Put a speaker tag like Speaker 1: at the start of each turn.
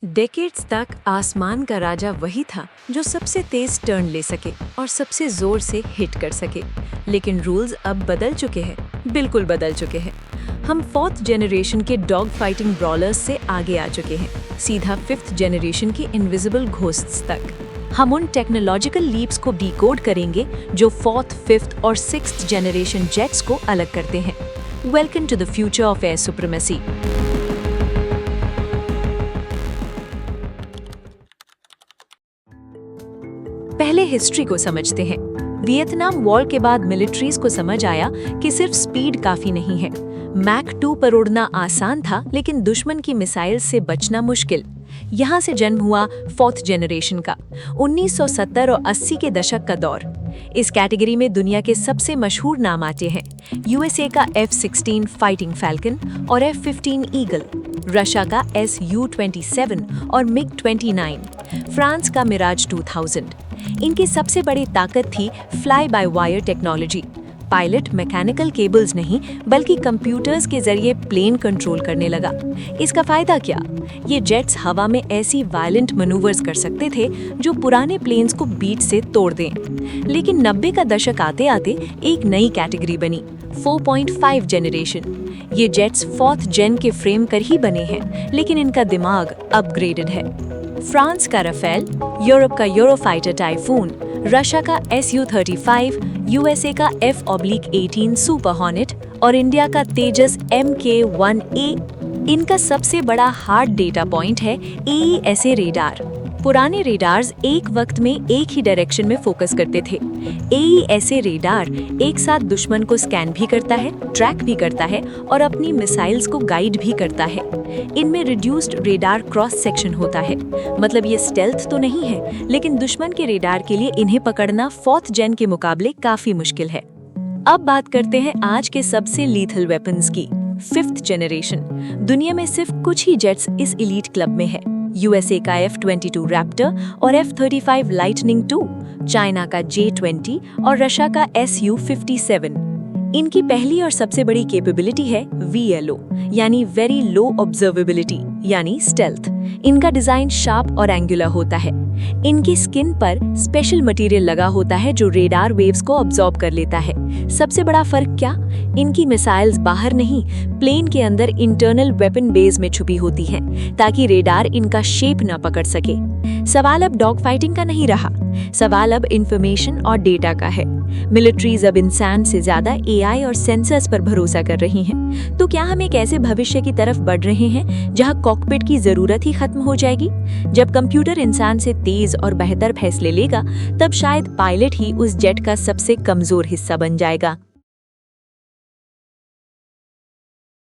Speaker 1: Decades तक आसमान का राजा वही था जो सबसे तेज टर्न ले सके और सबसे जोर से हिट कर सके। लेकिन रूल्स अब बदल चुके हैं, बिल्कुल बदल चुके हैं। हम 4th जनरेशन के डॉग फाइटिंग ब्रॉलर्स से आगे आ चुके हैं, सीधा 5th जनरेशन के इनविजिबल घोस्ट्स तक। हम उन टेक्नोलॉजिकल लीप्स को डिकोड करेंगे जो 4th, 5th और 6th जनरेशन जेट्स को अलग करते हैं। Welcome to the future of air supremacy. पहले हिस्ट्री को समझते हैं। वियतनाम वॉर के बाद मिलिट्रीज को समझ आया कि सिर्फ स्पीड काफी नहीं है। मैक 2 पर उड़ना आसान था, लेकिन दुश्मन की मिसाइल से बचना मुश्किल। यहाँ से जन्म हुआ 4th जनरेशन का 1970 और 80 के दशक का दौर। इस कैटेगरी में दुनिया के सबसे मशहूर नाम आते हैं USA का F-16 फाइटिंग फैल्कन और F-15 ईगल, रशिया का Su-27 और MiG-29, फ्रांस का मिराज 2000। इनकी सबसे बड़ी ताकत थी fly by wire technology. Pilot mechanical cables नहीं बल्कि कंप्यूटर्स के जरिए प्लेन कंट्रोल करने लगा। इसका फायदा क्या? ये जेट्स हवा में ऐसी वायलेंट मैनूवर्स कर सकते थे जो पुराने प्लेन्स को बीच से तोड़ दें। लेकिन 90 का दशक आते आते एक नई कैटेगरी बनी, 4.5 जनरेशन। ये जेट्स 4th जेन के फ्रेम कर ही बने हैं, लेकिन इनका दिमाग अपग्रेडेड है। फ्रांस का राफेल, यूरोप का यूरोफाइटर टाइफून, रशिया का Su-35, USA का F-18 सुपर हॉर्नेट और इंडिया का तेजस Mk-1A। इनका सबसे बड़ा हार्ड डेटा पॉइंट है AESA रेडार। पुराने रेडार्स एक वक्त में एक ही डायरेक्शन में फोकस करते थे। AESA रेडार एक साथ दुश्मन को स्कैन भी करता है, ट्रैक भी करता है और अपनी मिसाइल्स को गाइड भी करता है। इनमें रिड्यूस्ड रेडार क्रॉस सेक्शन होता है, मतलब ये स्टेल्थ तो नहीं है, लेकिन दुश्मन के रेडार के लिए इन्हें पकड़ना 4th जेन के मुकाबले काफी मुश्किल है। अब बात करते हैं आज के सबसे लीथल वेपन्स की, 5th जनरेशन। दुनिया में सिर्फ कुछ ही जेट्स इस एलीट क्लब में है। USA का F-22 रैप्टर और F-35 लाइटनिंग 2, चाइना का J-20 और रशिया का Su-57। इनकी पहली और सबसे बड़ी कैपेबिलिटी है VLO, यानी वेरी लो ऑब्जर्वेबिलिटी, यानी स्टेल्थ। इनका डिजाइन शार्प और एंगुलर होता है। इनकी स्किन पर स्पेशल मटेरियल लगा होता है जो रेडार वेव्स को अब्सॉर्ब कर लेता है। सबसे बड़ा फर्क क्या? इनकी मिसाइल्स बाहर नहीं, प्लेन के अंदर इंटरनल वेपन बेस में छुपी होती हैं, ताकि रेडार इनका शेप न पकड़ सके। सवाल अब डॉग फाइटिंग का नहीं रहा, सवाल अब इंफॉर्मेशन और डेटा का है। मिलिट्रीज अब इंसान से ज्यादा AI और सेंसर्स पर भरोसा कर रही हैं। तो क्या हम एक ऐसे भविष्य की तरफ बढ़ रहे हैं जहां कॉकपिट की जरूरत ही खत्म हो जाएगी? जब कंप्यूटर इंसान से तेज और बेहतर फैसले लेगा, तब शायद पायलट ही उस जेट का सबसे कमजोर हिस्सा बन जाएगा।